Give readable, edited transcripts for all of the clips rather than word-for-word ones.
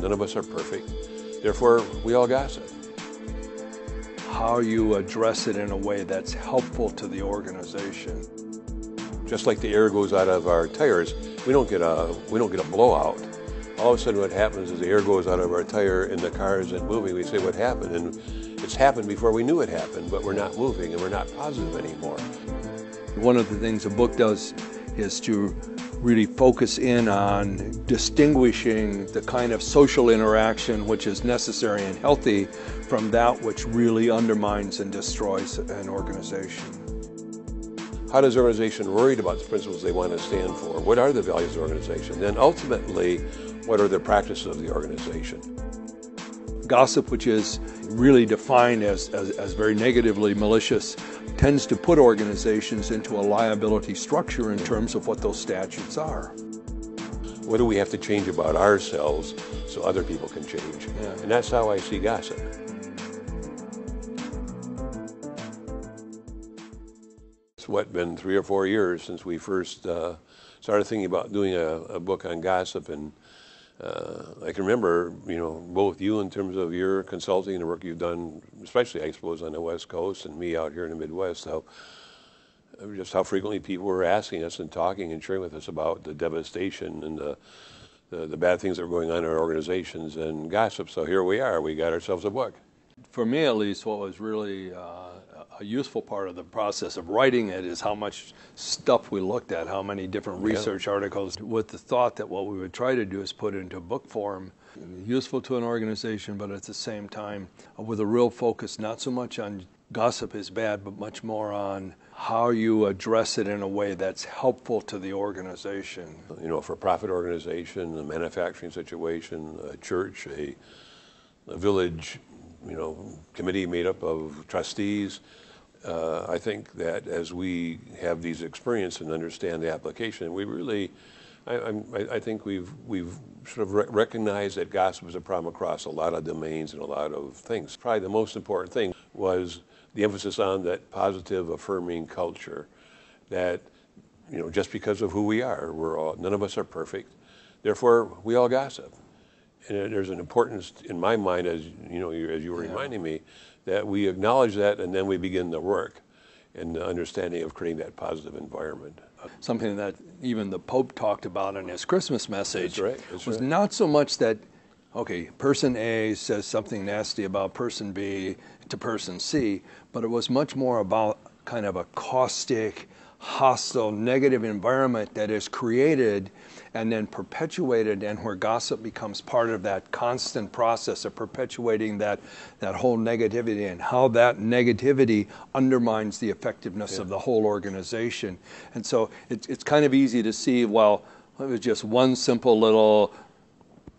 None of us are perfect. Therefore, we all gossip. How you address it in a way that's helpful to the organization. Just like the air goes out of our tires, we don't get a blowout. All of a sudden what happens is the air goes out of our tire and the car isn't moving. We say, what happened? And it's happened before we knew it happened, but we're not moving and we're not positive anymore. One of the things the book does is to really focus in on distinguishing the kind of social interaction which is necessary and healthy from that which really undermines and destroys an organization. How does the organization worried about the principles they want to stand for? What are the values of the organization? Then ultimately, what are the practices of the organization? Gossip, which is really defined as very negatively malicious, tends to put organizations into a liability structure in terms of what those statutes are. What do we have to change about ourselves so other people can change? Yeah. And that's how I see gossip. It's been 3 or 4 years since we first started thinking about doing a book on gossip, and I can remember, both you in terms of your consulting and the work you've done, especially I suppose on the West Coast and me out here in the Midwest, how frequently people were asking us and talking and sharing with us about the devastation and the bad things that were going on in our organizations and gossip. So here we are, we got ourselves a book. For me at least, what was really a useful part of the process of writing it is how much stuff we looked at, how many different research articles, with the thought that what we would try to do is put it into book form, useful to an organization, but at the same time with a real focus not so much on gossip is bad, but much more on how you address it in a way that's helpful to the organization. For a profit organization, a manufacturing situation, a church, a village, committee made up of trustees. I think that as we have these experience and understand the application, we really, I think we've sort of recognized that gossip is a problem across a lot of domains and a lot of things. Probably the most important thing was the emphasis on that positive, affirming culture. That just because of who we are, none of us are perfect. Therefore, we all gossip. And there's an importance in my mind, as you were reminding me, that we acknowledge that and then we begin the work and the understanding of creating that positive environment. Something that even the Pope talked about in his Christmas message was right. Not so much that, okay, person A says something nasty about person B to person C, but it was much more about kind of a caustic, hostile, negative environment that is created and then perpetuated, and where gossip becomes part of that constant process of perpetuating that whole negativity, and how that negativity undermines the effectiveness of the whole organization. And so it's kind of easy to see, well, it was just one simple little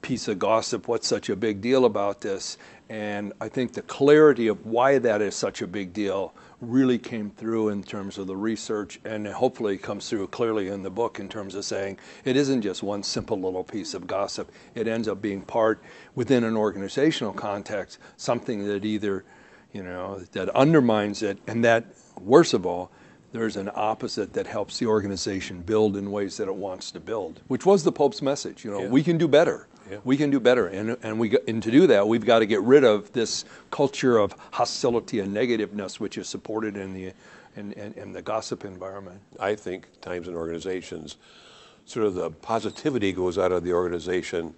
piece of gossip, what's such a big deal about this? And I think the clarity of why that is such a big deal really came through in terms of the research, and hopefully comes through clearly in the book in terms of saying it isn't just one simple little piece of gossip. It ends up being part, within an organizational context, something that either, that undermines it, and that, worst of all, there's an opposite that helps the organization build in ways that it wants to build, which was the Pope's message. We can do better. Yeah. We can do better, and to do that, we've got to get rid of this culture of hostility and negativeness, which is supported in the gossip environment. I think times in organizations, sort of the positivity goes out of the organization,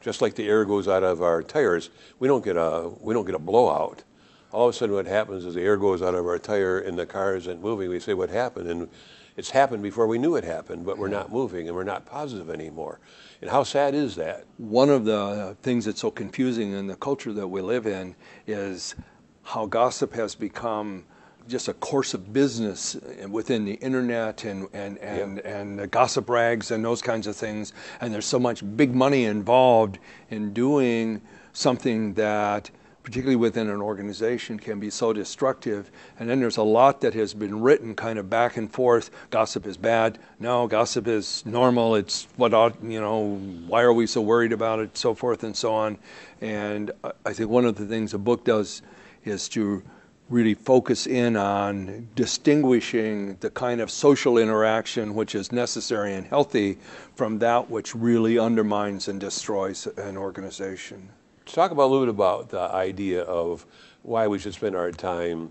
just like the air goes out of our tires. We don't get a blowout. All of a sudden, what happens is the air goes out of our tire and the car isn't moving. We say, what happened? And it's happened before we knew it happened, but we're not moving and we're not positive anymore. And how sad is that? One of the things that's so confusing in the culture that we live in is how gossip has become just a course of business within the internet and the gossip rags and those kinds of things. And there's so much big money involved in doing something that, particularly within an organization, can be so destructive. And then there's a lot that has been written kind of back and forth. Gossip is bad. No, gossip is normal. It's why are we so worried about it? So forth and so on. And I think one of the things the book does is to really focus in on distinguishing the kind of social interaction which is necessary and healthy from that which really undermines and destroys an organization. Talk about a little bit about the idea of why we should spend our time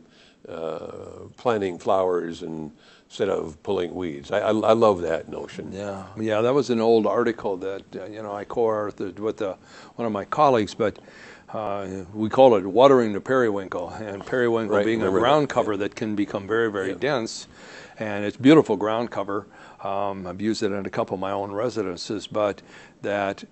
planting flowers instead of pulling weeds. I love that notion. Yeah, that was an old article that I co-authored with one of my colleagues, but we call it watering the periwinkle, and periwinkle being a ground cover that can become very, very dense, and it's beautiful ground cover. I've used it in a couple of my own residences, but that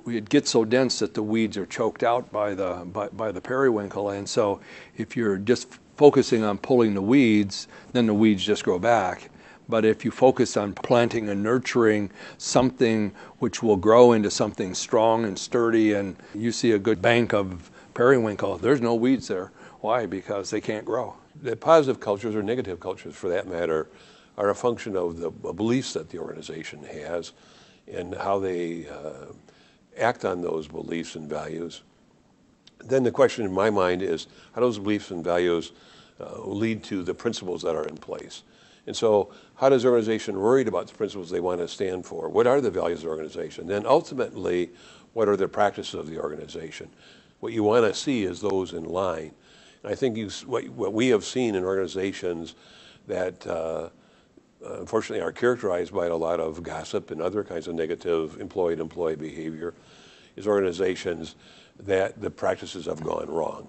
it gets so dense that the weeds are choked out by the periwinkle, and so if you're just focusing on pulling the weeds, then the weeds just grow back. But if you focus on planting and nurturing something which will grow into something strong and sturdy, and you see a good bank of periwinkle, there's no weeds there. Why? Because they can't grow. The positive cultures, or negative cultures for that matter, are a function of the beliefs that the organization has and how they act on those beliefs and values. Then the question in my mind is, how do those beliefs and values lead to the principles that are in place? And so how does the organization worried about the principles they want to stand for? What are the values of the organization? Then ultimately, what are the practices of the organization? What you want to see is those in line. And I think what we have seen in organizations that unfortunately are characterized by a lot of gossip and other kinds of negative employee-to-employee behavior is organizations that the practices have gone wrong.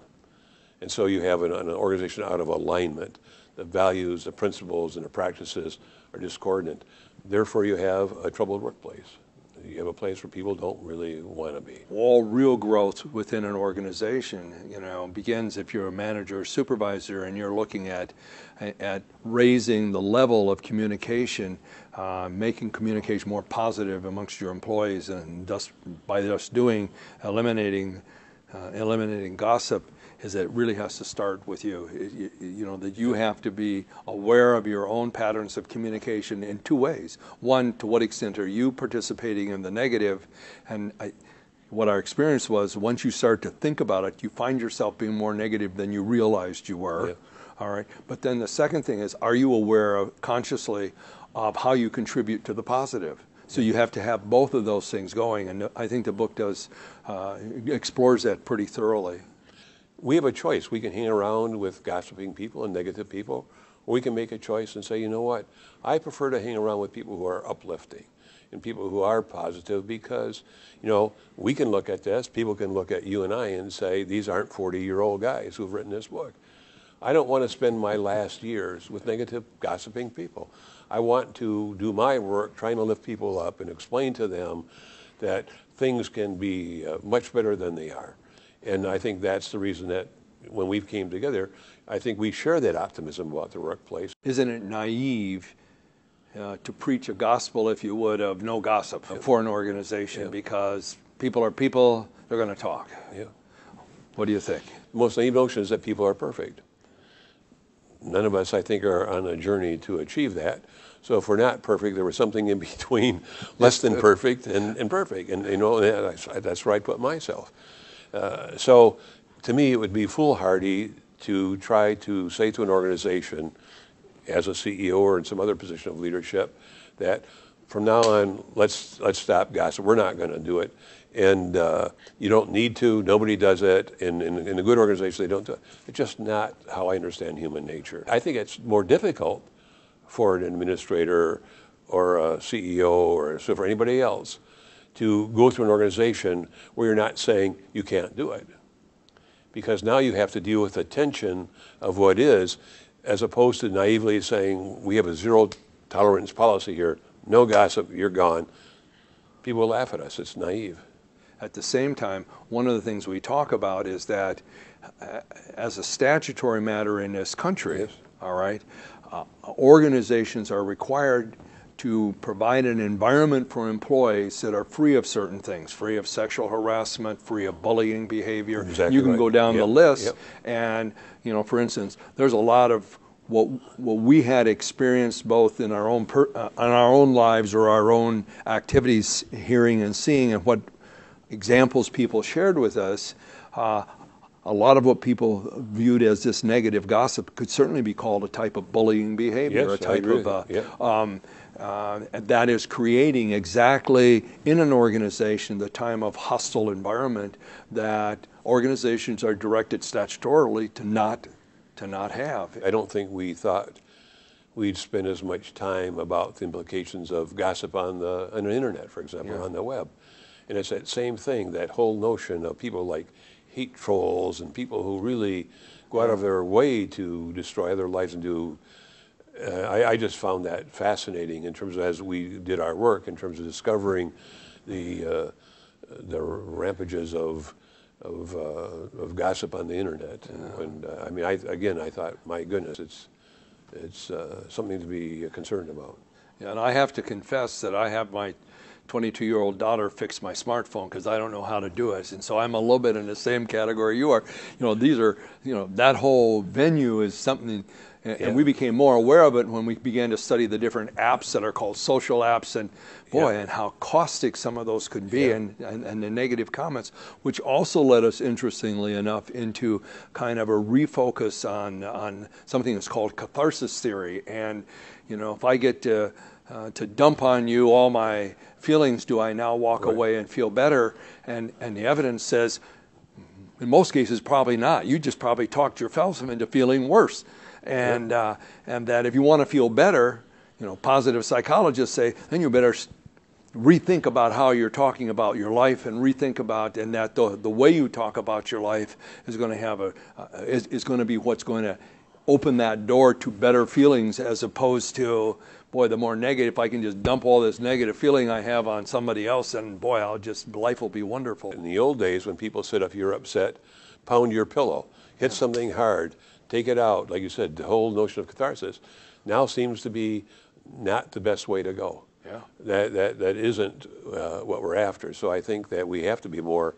And so you have an organization out of alignment. The values, the principles, and the practices are discordant. Therefore, you have a troubled workplace. You have a place where people don't really want to be. All real growth within an organization, begins if you're a manager or supervisor and you're looking at raising the level of communication, making communication more positive amongst your employees, and thus by thus doing eliminating gossip. Is that it really has to start with you. That you have to be aware of your own patterns of communication in two ways. One, to what extent are you participating in the negative? And what our experience was, once you start to think about it, you find yourself being more negative than you realized you were. Yeah. All right. But then the second thing is, are you aware consciously of how you contribute to the positive? So you have to have both of those things going. And I think the book explores that pretty thoroughly. We have a choice. We can hang around with gossiping people and negative people, or we can make a choice and say, you know what, I prefer to hang around with people who are uplifting and people who are positive, because, we can look at this, people can look at you and I and say, these aren't 40-year-old guys who've written this book. I don't want to spend my last years with negative, gossiping people. I want to do my work trying to lift people up and explain to them that things can be much better than they are. And I think that's the reason that when we came together, I think we share that optimism about the workplace. Isn't it naive to preach a gospel, if you would, of no gossip for an organization? Because people are people, they're going to talk. Yeah. What do you think? The most naive notion is that people are perfect. None of us, I think, are on a journey to achieve that. So if we're not perfect, there was something in between less than perfect and perfect. And that's where I put myself. So to me, it would be foolhardy to try to say to an organization as a CEO or in some other position of leadership that from now on, let's stop gossip. We're not going to do it. And you don't need to. Nobody does it. In a good organization, they don't do it. It's just not how I understand human nature. I think it's more difficult for an administrator or a CEO or for anybody else to go through an organization where you're not saying you can't do it. Because now you have to deal with the tension of what is, as opposed to naively saying, we have a zero tolerance policy here, no gossip, you're gone. People will laugh at us, it's naive. At the same time, one of the things we talk about is that as a statutory matter in this country, yes. All right, organizations are required to provide an environment for employees that are free of certain things, free of sexual harassment, free of bullying behavior. Exactly you can right. go down Yep. the list, Yep. and for instance, there's a lot of what we had experienced both in our own lives or our own activities, hearing and seeing, and what examples people shared with us. A a lot of what people viewed as this negative gossip could certainly be called a type of bullying behavior, Yes, a type of yeah. that is creating exactly in an organization the time of hostile environment that organizations are directed statutorily to not have. I don't think we thought we'd spend as much time about the implications of gossip on the internet, for example, Yeah. on the web. And it's that same thing, that whole notion of people like hate trolls and people who really go out of their way to destroy other lives and do. I just found that fascinating in terms of, as we did our work, in terms of discovering the rampages of gossip on the internet. Yeah. And I mean, I thought, my goodness, it's something to be concerned about. Yeah, and I have to confess that I have my 22-year-old daughter fix my smartphone because I don't know how to do it, and so I'm a little bit in the same category you are. These are, that whole venue is something, and Yeah. we became more aware of it when we began to study the different apps that are called social apps, and boy, Yeah. and how caustic some of those could be, Yeah. and the negative comments, which also led us, interestingly enough, into kind of a refocus on something that's called catharsis theory. And if I get to dump on you all my feelings, do I now walk Right. away and feel better? And the evidence says, in most cases, probably not. You just probably talked yourself into feeling worse. And that if you want to feel better, positive psychologists say, then you better rethink about how you're talking about your life, and rethink about, and that the way you talk about your life is going to have is going to be what's going to open that door to better feelings, as opposed to, boy, the more negative, if I can just dump all this negative feeling I have on somebody else, and boy, life will be wonderful. In the old days, when people said, if you're upset, pound your pillow, hit something hard, take it out. Like you said, the whole notion of catharsis now seems to be not the best way to go. Yeah. That isn't what we're after. So I think that we have to be more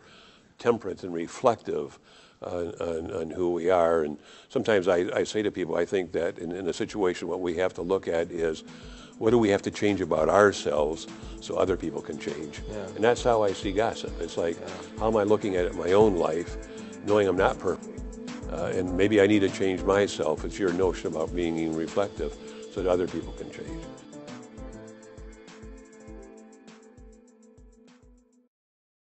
temperate and reflective on who we are. And sometimes I say to people, I think that in a situation, what we have to look at is, what do we have to change about ourselves so other people can change? Yeah. And that's how I see gossip. It's like, how am I looking at it in my own life, knowing I'm not perfect? And maybe I need to change myself. It's your notion about being reflective so that other people can change.